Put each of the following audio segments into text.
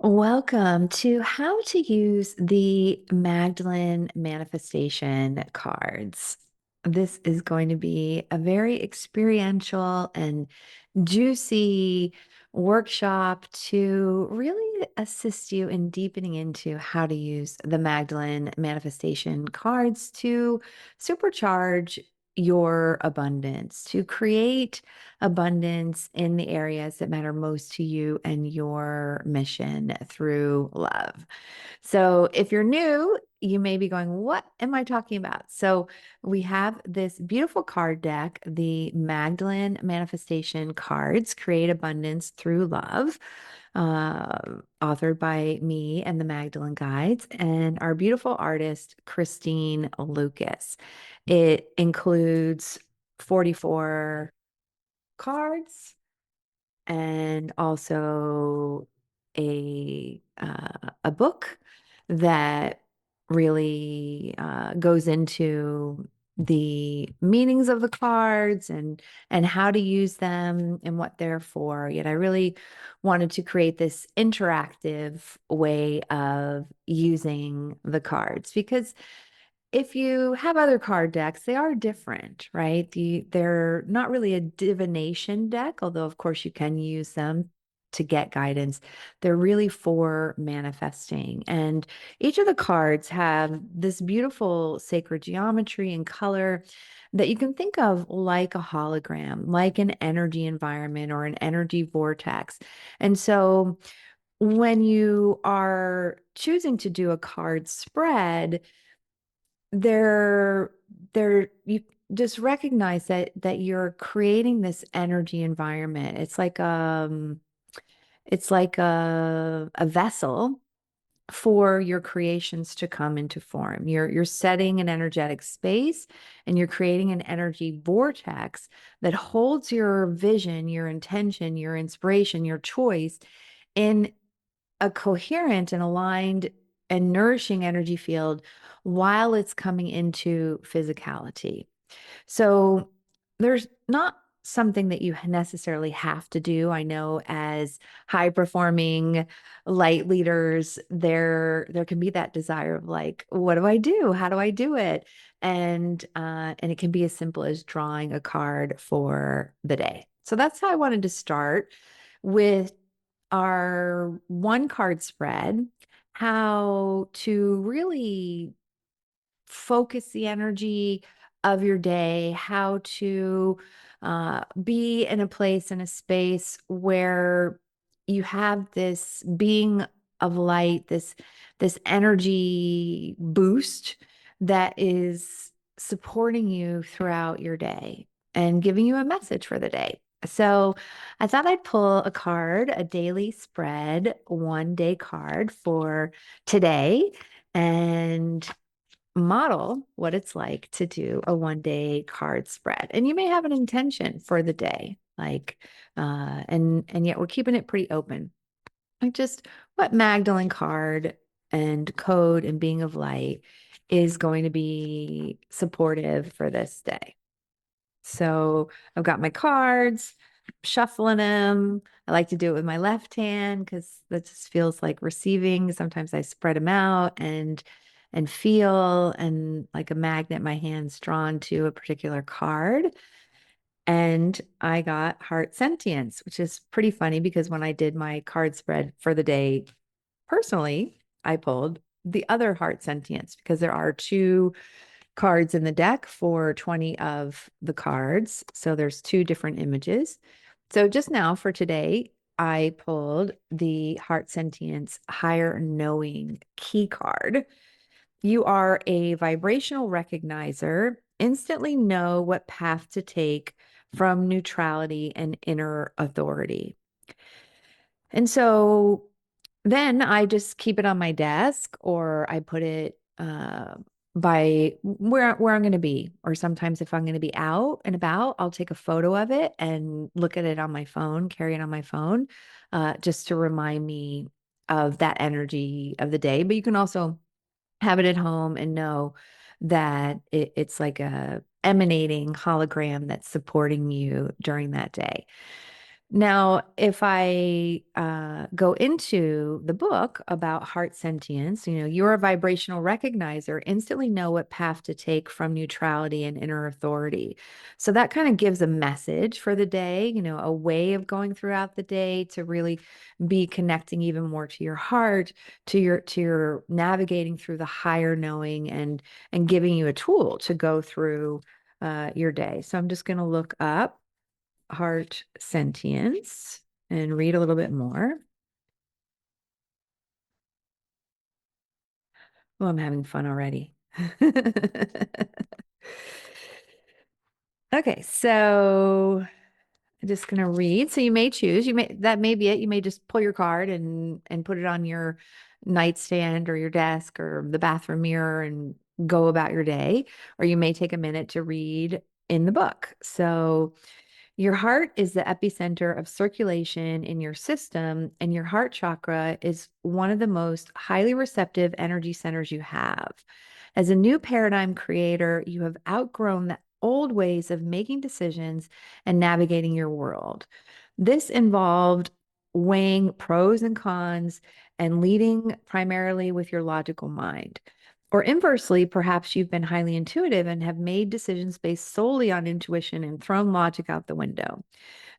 Welcome to how to use the Magdalene Manifestation Cards. This is going to be a very experiential and juicy workshop to really assist you in deepening into how to use the Magdalene Manifestation Cards to supercharge your abundance, to create abundance in the areas that matter most to you and your mission through love. So, if you're new, you may be going, what am I talking about? So, we have this beautiful card deck, the Magdalene Manifestation Cards, Create Abundance Through Love, uh, authored by me and the Magdalene Guides, and our beautiful artist, Christine Lucas. It includes 44 cards and also a book that really goes into the meanings of the cards and how to use them and what they're for. Yet I really wanted to create this interactive way of using the cards because if you have other card decks, they are different, right? They're not really a divination deck, although of course you can use them to get guidance. They're really for manifesting. And each of the cards have this beautiful sacred geometry and color that you can think of like a hologram, like an energy environment or an energy vortex. And so when you are choosing to do a card spread, they're you just recognize that you're creating this energy environment. It's like a vessel for your creations to come into form. You're setting an energetic space and you're creating an energy vortex that holds your vision, your intention, your inspiration, your choice in a coherent and aligned and nourishing energy field while it's coming into physicality. So there's not something that you necessarily have to do. I know as high performing light leaders, there can be that desire of like, what do I do? How do I do it? And it can be as simple as drawing a card for the day. So that's how I wanted to start with our one card spread, how to really focus the energy of your day, how to be in a place, in a space where you have this being of light, this energy boost that is supporting you throughout your day and giving you a message for the day. So I thought I'd pull a card, a daily spread, 1 day card for today, and model what it's like to do a 1 day card spread. And you may have an intention for the day, like, and yet we're keeping it pretty open. Like just what Magdalene card and code and being of light is going to be supportive for this day. So I've got my cards, shuffling them. I like to do it with my left hand because that just feels like receiving. Sometimes I spread them out and feel and like a magnet, my hand's drawn to a particular card. And I got heart sentience, which is pretty funny because when I did my card spread for the day personally, I pulled the other heart sentience because there are two cards in the deck for 20 of the cards. So there's two different images. So just now for today, I pulled the Heart Sentience Higher Knowing key card. You are a vibrational recognizer, instantly know what path to take from neutrality and inner authority. And so then I just keep it on my desk or I put it by where I'm going to be. Or sometimes if I'm going to be out and about, I'll take a photo of it and look at it on my phone, carry it on my phone, just to remind me of that energy of the day. But you can also have it at home and know that it's like a emanating hologram that's supporting you during that day. Now, if I go into the book about heart sentience, you're a vibrational recognizer, instantly know what path to take from neutrality and inner authority. So that kind of gives a message for the day, a way of going throughout the day to really be connecting even more to your heart, to your navigating through the higher knowing and giving you a tool to go through your day. So I'm just going to look up heart sentience and read a little bit more. Oh, I'm having fun already. Okay, so I'm just gonna read. So you may choose. That may be it. You may just pull your card and put it on your nightstand or your desk or the bathroom mirror and go about your day. Or you may take a minute to read in the book. So your heart is the epicenter of circulation in your system, and your heart chakra is one of the most highly receptive energy centers you have. As a new paradigm creator, you have outgrown the old ways of making decisions and navigating your world. This involved weighing pros and cons and leading primarily with your logical mind. Or inversely, perhaps you've been highly intuitive and have made decisions based solely on intuition and thrown logic out the window.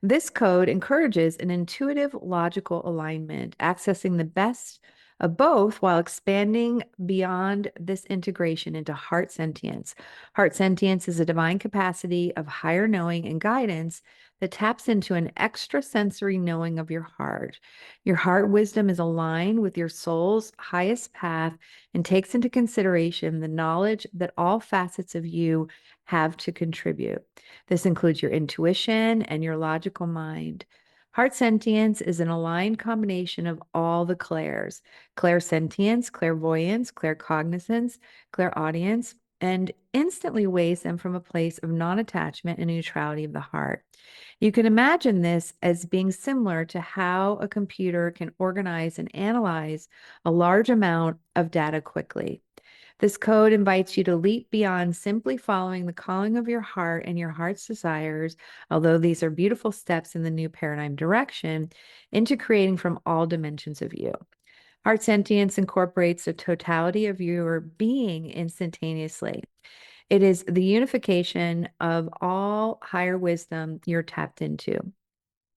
This code encourages an intuitive, logical alignment, accessing the best of both while expanding beyond this integration into heart sentience. Heart sentience is a divine capacity of higher knowing and guidance that taps into an extrasensory knowing of your heart. Your heart wisdom is aligned with your soul's highest path and takes into consideration the knowledge that all facets of you have to contribute. This includes your intuition and your logical mind. Heart sentience is an aligned combination of all the clairs: clairsentience, clairvoyance, claircognizance, clairaudience, and instantly weighs them from a place of non attachment and neutrality of the heart. You can imagine this as being similar to how a computer can organize and analyze a large amount of data quickly. This code invites you to leap beyond simply following the calling of your heart and your heart's desires, although these are beautiful steps in the new paradigm direction, into creating from all dimensions of you. Heart sentience incorporates the totality of your being instantaneously. It is the unification of all higher wisdom you're tapped into,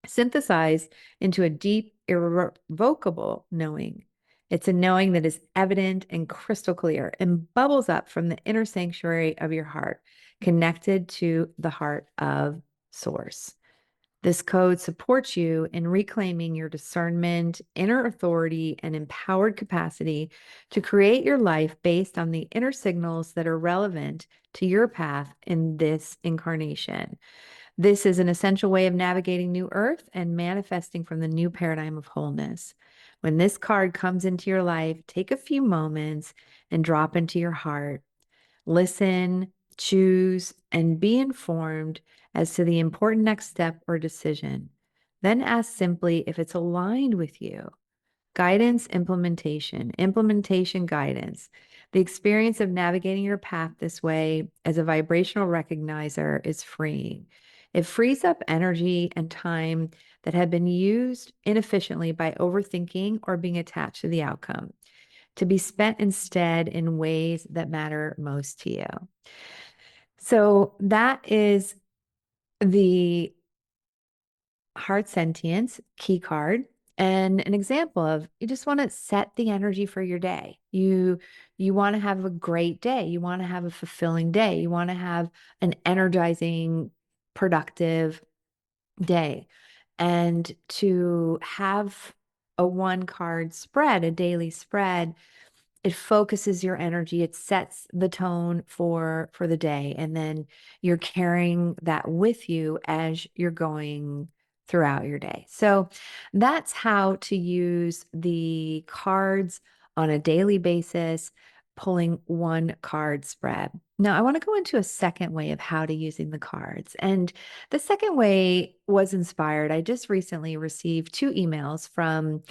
synthesized into a deep, irrevocable knowing. It's a knowing that is evident and crystal clear and bubbles up from the inner sanctuary of your heart, connected to the heart of Source. This code supports you in reclaiming your discernment, inner authority, and empowered capacity to create your life based on the inner signals that are relevant to your path in this incarnation. This is an essential way of navigating New Earth and manifesting from the new paradigm of wholeness. When this card comes into your life, take a few moments and drop into your heart. Listen, choose, and be informed as to the important next step or decision. Then ask simply if it's aligned with you. Guidance, implementation, guidance. The experience of navigating your path this way as a vibrational recognizer is freeing. It frees up energy and time that had been used inefficiently by overthinking or being attached to the outcome, to be spent instead in ways that matter most to you. So that is the heart sentience key card and an example of you just want to set the energy for your day. You want to have a great day. You want to have a fulfilling day. You want to have an energizing, productive day. And to have a one card spread, a daily spread, it focuses your energy, it sets the tone for the day, and then you're carrying that with you as you're going throughout your day. So that's how to use the cards on a daily basis, pulling one card spread. Now, I want to go into a second way of how to using the cards. And the second way was inspired. I just recently received two emails from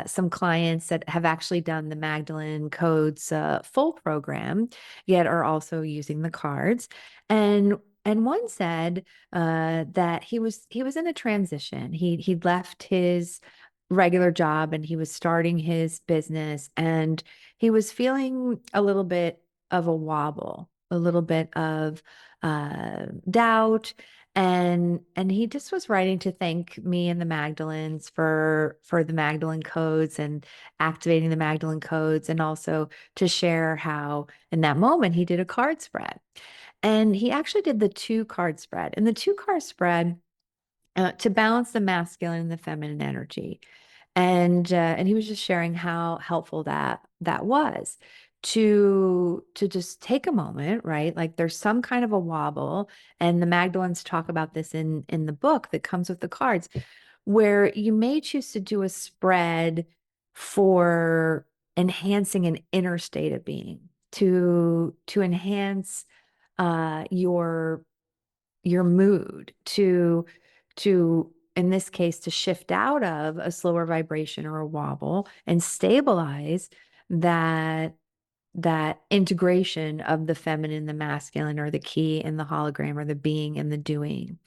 some clients that have actually done the Magdalene Codes full program, yet are also using the cards. And and one said that he was in a transition. He'd left his regular job and he was starting his business, and he was feeling a little bit of a wobble, a little bit of doubt, and he just was writing to thank me and the Magdalenes for the Magdalene codes and activating the Magdalene codes, and also to share how in that moment he did a card spread. And he actually did the two card spread. And the two card spread to balance the masculine and the feminine energy. And he was just sharing how helpful that was to just take a moment, right? Like there's some kind of a wobble, and the Magdalens talk about this in the book that comes with the cards, where you may choose to do a spread for enhancing an inner state of being, to enhance your mood, to in this case to shift out of a slower vibration or a wobble and stabilize that that integration of the feminine, the masculine, or the key and the hologram, or the being and the doing.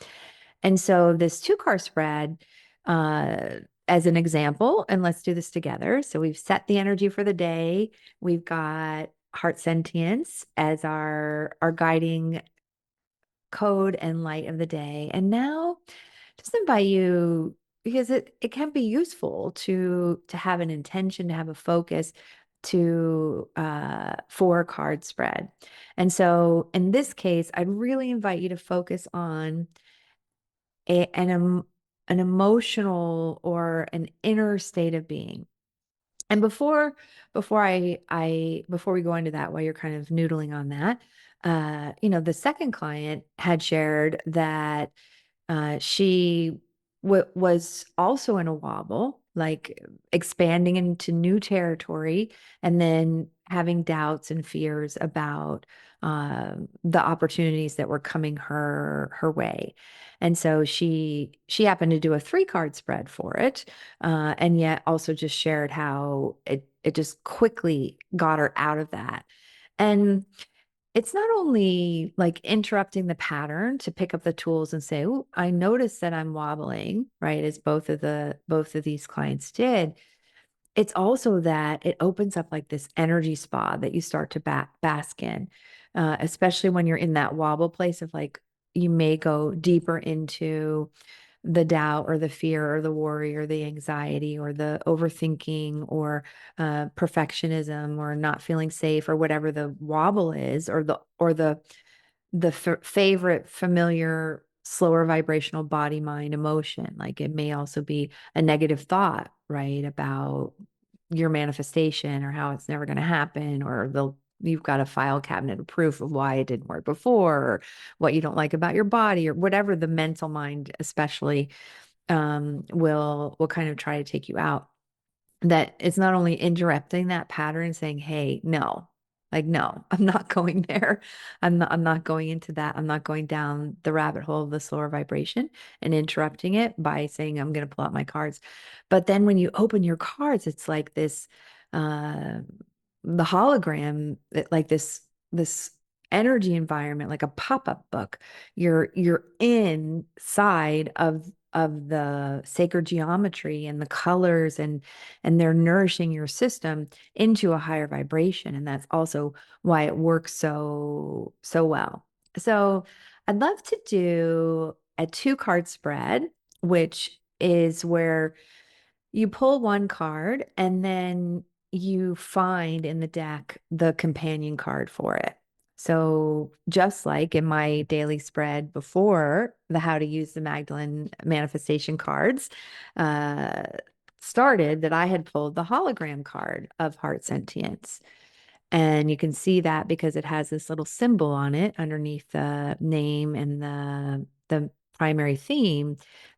And so this two card spread, uh, as an example, and let's do this together. So we've set the energy for the day. We've got heart sentience as our guiding code and light of the day. And now just invite you, because it can be useful to have an intention, to have a focus, to for a card spread. And so in this case, I'd really invite you to focus on an emotional or an inner state of being. And before we go into that, while you're kind of noodling on that, the second client had shared that she was also in a wobble, like expanding into new territory, and then having doubts and fears about the opportunities that were coming her way. And so she happened to do a three card spread for it, and yet also just shared how it just quickly got her out of that. And it's not only like interrupting the pattern to pick up the tools and say, "Oh, I noticed that I'm wobbling," right? As both of these clients did. It's also that it opens up like this energy spa that you start to bask in, especially when you're in that wobble place of like, you may go deeper into the doubt or the fear or the worry or the anxiety or the overthinking or perfectionism or not feeling safe or whatever the wobble is, or the favorite familiar slower vibrational body mind emotion. Like it may also be a negative thought, right, about your manifestation or how it's never going to happen, or you've got a file cabinet of proof of why it didn't work before, or what you don't like about your body, or whatever the mental mind especially will kind of try to take you out. That it's not only interrupting that pattern, saying, "Hey, no, like, no, I'm not going there. I'm not going into that. I'm not going down the rabbit hole of the slower vibration," and interrupting it by saying, "I'm going to pull out my cards." But then when you open your cards, it's like this, uh, the hologram, like this energy environment, like a pop-up book. You're inside of the sacred geometry and the colors, and they're nourishing your system into a higher vibration. And that's also why it works so well. So I'd love to do a two card spread, which is where you pull one card and then you find in the deck the companion card for it. So just like in my daily spread before the how to use the Magdalene Manifestation Cards uh, started, that I had pulled the hologram card of Heart Sentience. And you can see that because it has this little symbol on it underneath the name and the primary theme.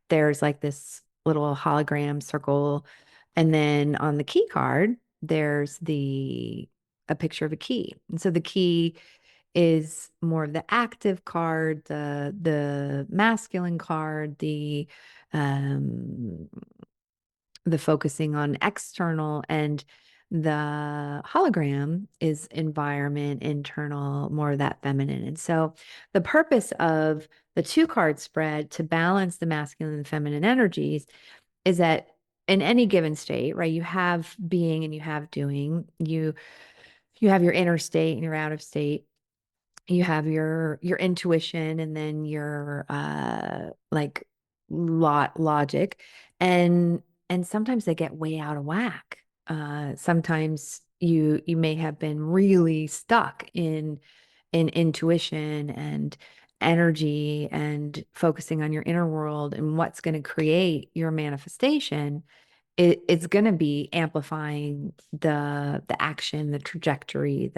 There's like this little hologram circle. And then on the key card, there's the a picture of a key. And so the key is more of the active card, the masculine card, um the focusing on external, and the hologram is environment, internal, more of that feminine. And so the purpose of the two card spread to balance the masculine and feminine energies is that in any given state, right, you have being and you have doing. You have your inner state and your out of state. You have your intuition and then your like logic, and sometimes they get way out of whack. Sometimes you may have been really stuck in intuition and energy and focusing on your inner world and what's going to create your manifestation. It's going to be amplifying the action, the trajectory,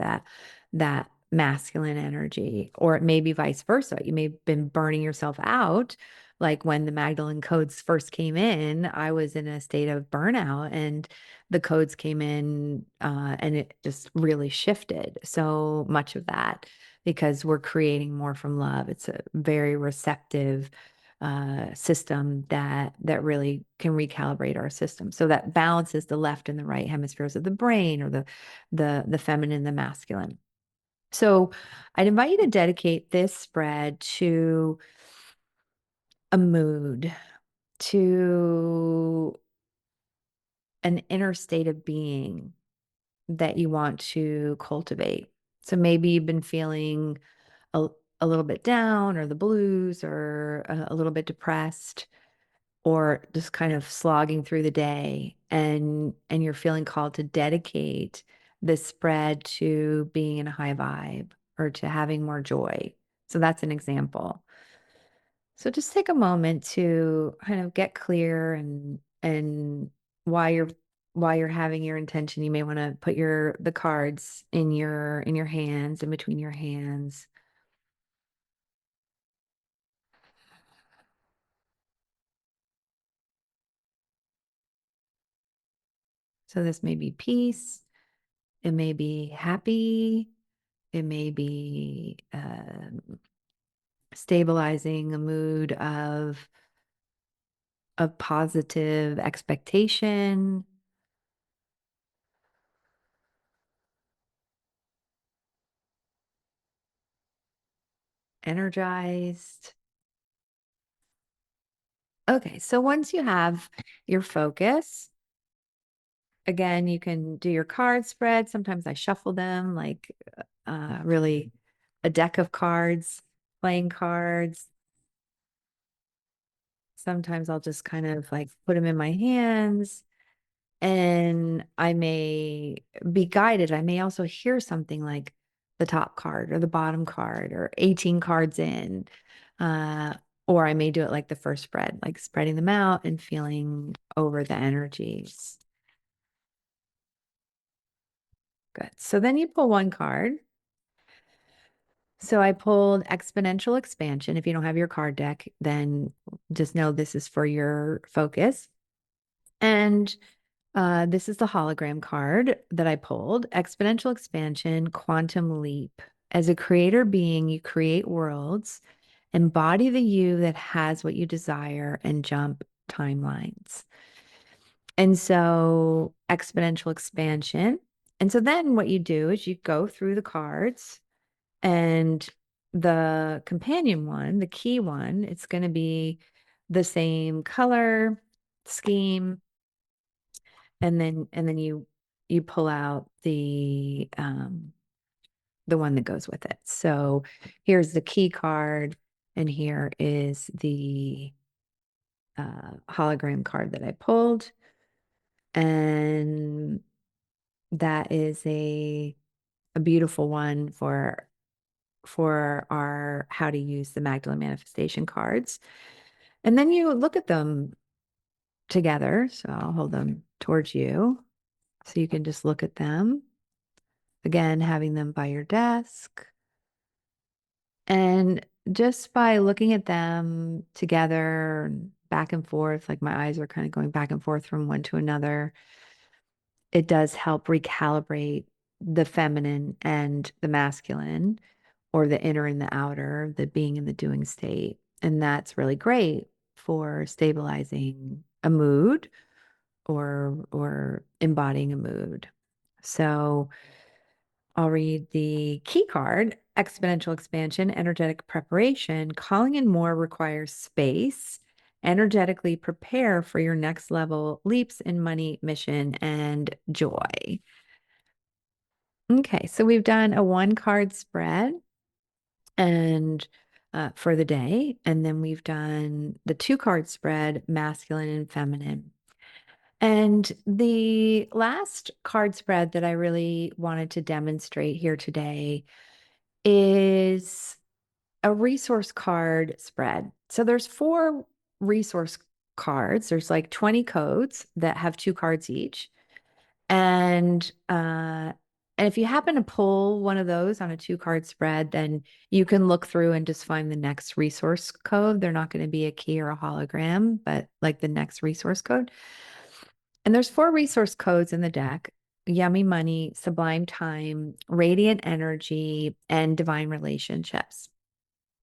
that masculine energy, or it may be vice versa. You may have been burning yourself out. Like when the Magdalene codes first came in, I was in a state of burnout, and the codes came in, and it just really shifted so much of that because we're creating more from love. It's a very receptive system that really can recalibrate our system. So that balances the left and the right hemispheres of the brain, or the feminine, the masculine. So I'd invite you to dedicate this spread to a mood, to an inner state of being that you want to cultivate. So maybe you've been feeling a, a little bit down, or the blues, or a little bit depressed, or just kind of slogging through the day, and you're feeling called to dedicate this spread to being in a high vibe or to having more joy. So that's an example. So just take a moment to kind of get clear, and why you're having your intention. You may want to put the cards in your hands, in between your hands. So this may be peace, it may be happy, it may be stabilizing a mood of positive expectation, energized. Okay, so once you have your focus, again, you can do your card spread. Sometimes I shuffle them, like really a deck of cards, playing cards. Sometimes I'll just kind of like put them in my hands, and I may be guided. I may also hear something like the top card or the bottom card or 18 cards in. Uh, or I may do it like the first spread, like spreading them out and feeling over the energies. Good. So then you pull one card. So I pulled exponential expansion. If you don't have your card deck, then just know this is for your focus. And this is the hologram card that I pulled. Exponential expansion, quantum leap. As a creator being, you create worlds, embody the you that has what you desire, and jump timelines. And so, exponential expansion. And so, then what you do is you go through the cards, and the companion one, the key one, it's going to be the same color scheme, and then you pull out the one that goes with it. So here's the key card, and here is the hologram card that I pulled, and that is a beautiful one for our how to use the Magdalene Manifestation cards. And then you look at them together. So I'll hold them towards you so you can just look at them. Again, having them by your desk. And just by looking at them together, back and forth, like my eyes are kind of going back and forth from one to another, it does help recalibrate the feminine and the masculine, or the inner and the outer, the being and the doing state. And that's really great for stabilizing a mood, or embodying a mood. So I'll read the key card, exponential expansion, energetic preparation. Calling in more requires space. Energetically prepare for your next level leaps in money, mission, and joy. Okay, so we've done a one card spread and for the day, and then we've done the two card spread, masculine and feminine. And the last card spread that I really wanted to demonstrate here today is a resource card spread. So there's four resource cards. There's like 20 codes that have two cards each. And if you happen to pull one of those on a two card spread, then you can look through and just find the next resource code. They're not going to be a key or a hologram, but like the next resource code. And there's four resource codes in the deck: yummy money, sublime time, radiant energy, and divine relationships.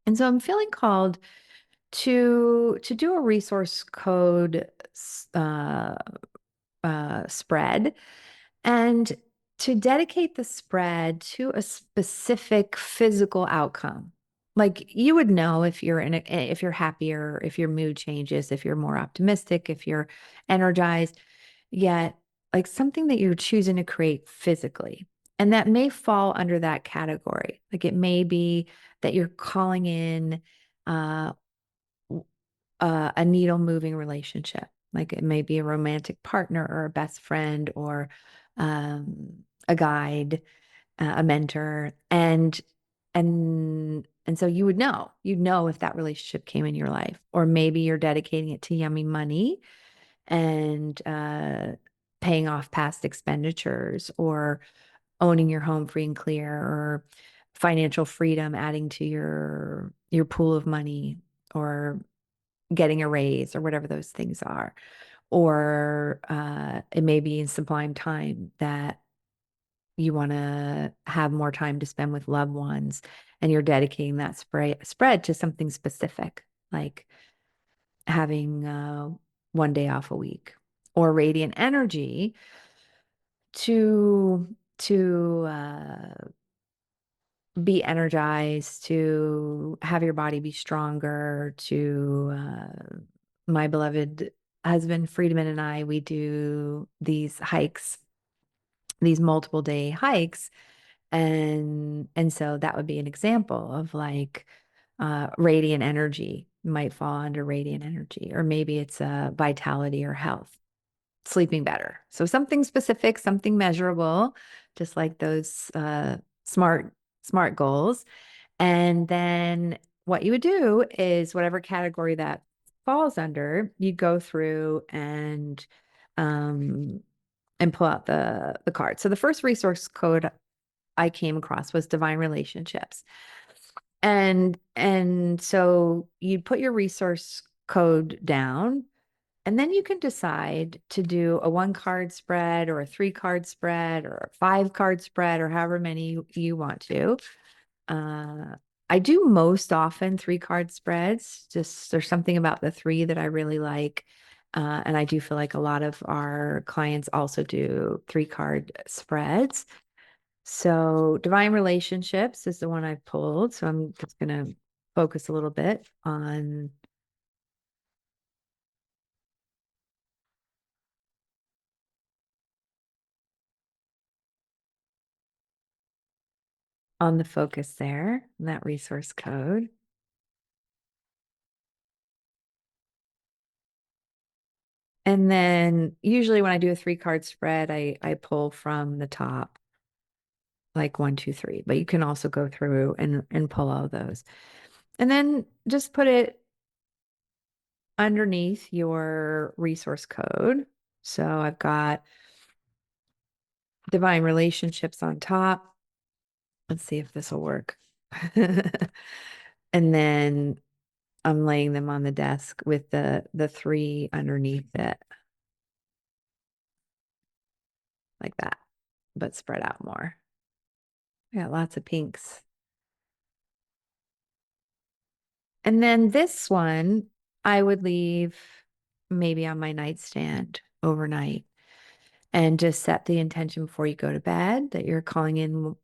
And so I'm feeling called to do a resource code uh, spread and to dedicate the spread to a specific physical outcome. Like you would know if you're if you're happier, if your mood changes, if you're more optimistic, if you're energized, yet like something that you're choosing to create physically. And that may fall under that category. Like it may be that you're calling in uh, a needle moving relationship. Like it may be a romantic partner or a best friend or a guide, a mentor, and so you'd know if that relationship came in your life, or maybe you're dedicating it to yummy money and paying off past expenditures, or owning your home free and clear, or financial freedom, adding to your pool of money, or getting a raise, or whatever those things are. Or it may be in sublime time that you want to have more time to spend with loved ones and you're dedicating that spread to something specific, like having one day off a week. Or radiant energy to be energized, to have your body be stronger, to my beloved husband Friedman and I, we do these hikes, these multiple day hikes. And so that would be an example of like radiant energy might fall under radiant energy, or maybe it's vitality or health, sleeping better. So something specific, something measurable, just like those smart goals. And then what you would do is whatever category that falls under, you go through um and pull out the card. So the first resource code I came across was divine relationships. And so you put your resource code down, and then you can decide to do a one card spread or a three card spread or a five card spread or however many you want to. Uh, I do most often three card spreads. Just there's something about the three that I really like. And I do feel like a lot of our clients also do three card spreads. So divine relationships is the one I pulled. So I'm just going to focus a little bit on the focus there, that resource code. And then usually when I do a three card spread, I pull from the top, like one, two, three, but you can also go through and pull all those. And then just put it underneath your resource code. So I've got divine relationships on top. Let's see if this will work. And then I'm laying them on the desk with the three underneath it, like that, but spread out more. I got lots of pinks. And then this one I would leave maybe on my nightstand overnight. And just set the intention before you go to bed that you're calling in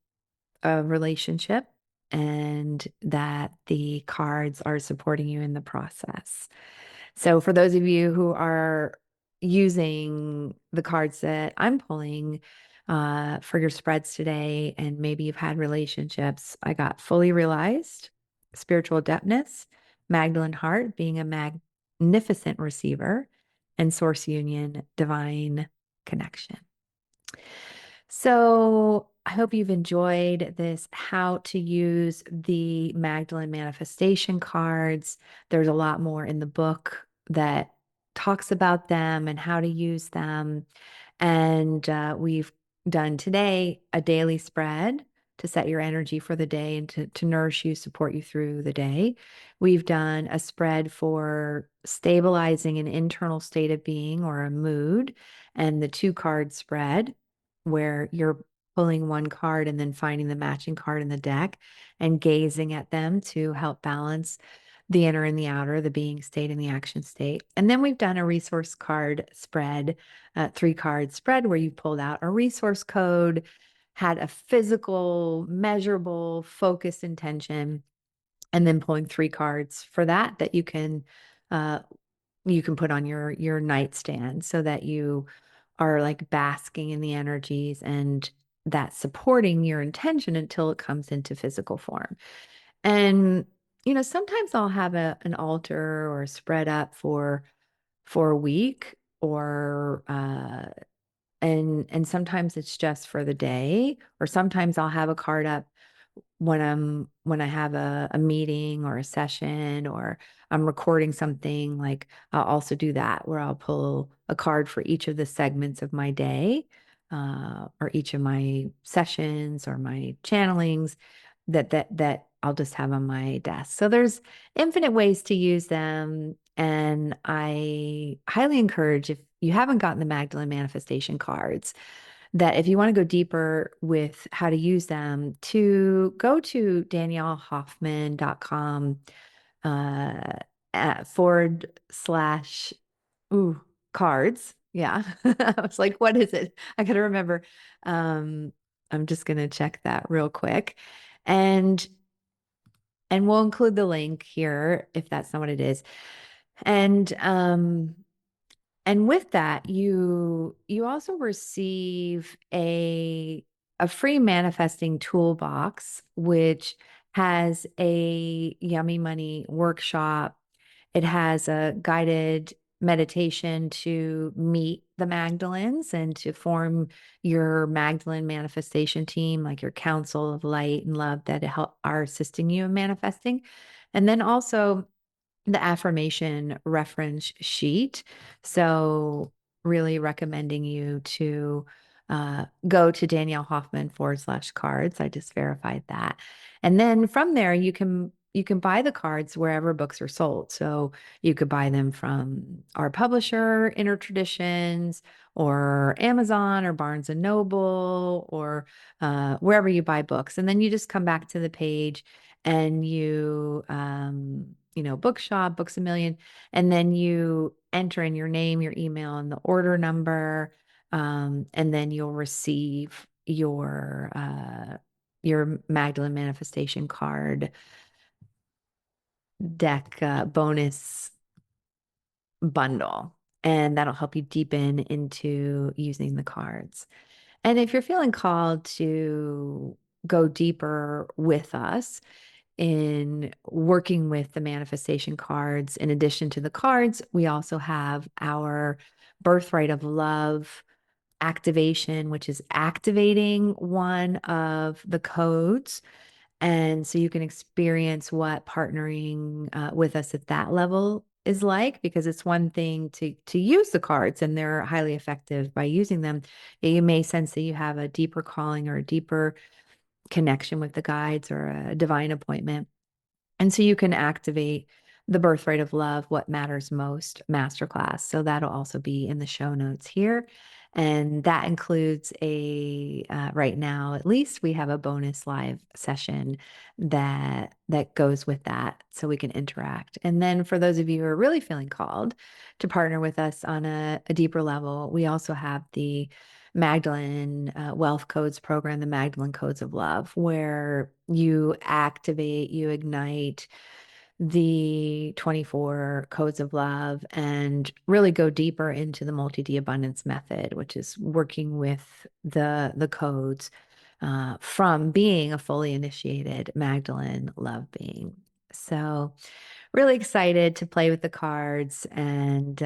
a relationship and that the cards are supporting you in the process. So, for those of you who are using the cards that I'm pulling for your spreads today, and maybe you've had relationships, I got fully realized, spiritual depthness, Magdalene Heart, being a magnificent receiver, and source union, divine connection. So I hope you've enjoyed this how to use the Magdalene Manifestation Cards. There's a lot more in the book that talks about them and how to use them. And we've done today a daily spread to set your energy for the day and to nourish you, support you through the day. We've done a spread for stabilizing an internal state of being or a mood, and the 2-card spread where you're pulling one card and then finding the matching card in the deck and gazing at them to help balance the inner and the outer, the being state and the action state. And then we've done a resource card spread, 3-card spread where you pulled out a resource code, had a physical, measurable, focused intention, and then pulling 3 cards for that uh, you can put on your nightstand so that you are like basking in the energies and that supporting your intention until it comes into physical form. And sometimes I'll have an altar or a spread up for a week or and sometimes it's just for the day, or sometimes I'll have a card up when I have a meeting or a session or I'm recording something. Like I'll also do that where I'll pull a card for each of the segments of my day, or each of my sessions or my channelings that I'll just have on my desk. So there's infinite ways to use them. And I highly encourage, if you haven't gotten the Magdalene Manifestation cards, that if you want to go deeper with how to use them, to go to daniellehoffman.com /, ooh, cards. Yeah. I was like, what is it? I gotta remember. Um, I'm just gonna check that real quick. And we'll include the link here if that's not what it is. And with that, you also receive a free manifesting toolbox, which has a Yummy Money workshop. It has a guided meditation to meet the Magdalens and to form your Magdalene manifestation team, like your council of light and love that are assisting you in manifesting. And then also the affirmation reference sheet. So, really recommending you to go to Danielle Hoffman /cards. I just verified that. And then from there, you can buy the cards wherever books are sold. So you could buy them from our publisher, Inner Traditions, or Amazon, or Barnes and Noble, or wherever you buy books. And then you just come back to the page and bookshop, Books a Million, and then you enter in your name, your email, and the order number, and then you'll receive your Magdalene Manifestation Card deck bonus bundle, and that'll help you deepen into using the cards. And if you're feeling called to go deeper with us in working with the manifestation cards, in addition to the cards, we also have our Birthright of Love activation, which is activating one of the codes. And so you can experience what partnering with us at that level is like, because it's one thing to use the cards and they're highly effective by using them. You may sense that you have a deeper calling or a deeper connection with the guides or a divine appointment. And so you can activate the Birthright of Love, What Matters Most masterclass. So that'll also be in the show notes here. And that includes right now, at least we have a bonus live session that goes with that so we can interact. And then for those of you who are really feeling called to partner with us on a deeper level, we also have the Magdalene Wealth Codes program, the Magdalene Codes of Love, where you activate, you ignite the 24 codes of love and really go deeper into the multi-D abundance method, which is working with the codes from being a fully initiated Magdalene love being. So really excited to play with the cards and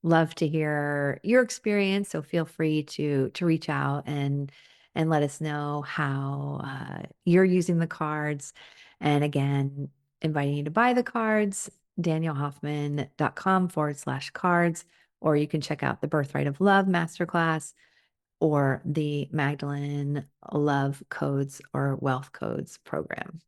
love to hear your experience. So feel free to reach out and let us know how you're using the cards. And again, inviting you to buy the cards, daniellehoffman.com/cards, or you can check out the Birthright of Love Masterclass or the Magdalene Love Codes or Wealth Codes program.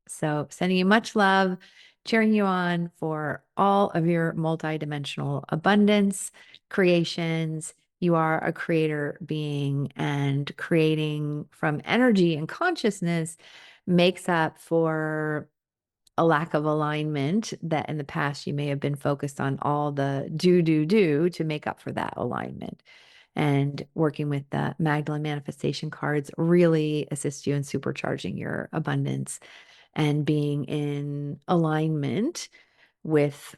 So, sending you much love, cheering you on for all of your multidimensional abundance creations. You are a creator being, and creating from energy and consciousness makes up for a lack of alignment that in the past you may have been focused on all the do to make up for that alignment. And working with the Magdalene Manifestation Cards really assists you in supercharging your abundance and being in alignment with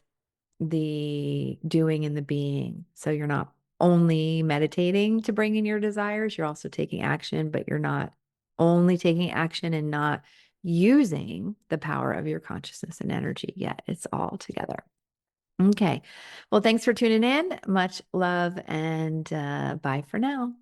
the doing and the being. So you're not only meditating to bring in your desires, you're also taking action, but you're not only taking action and not using the power of your consciousness and energy yet. It's all together. Okay. Well, thanks for tuning in. Much love and bye for now.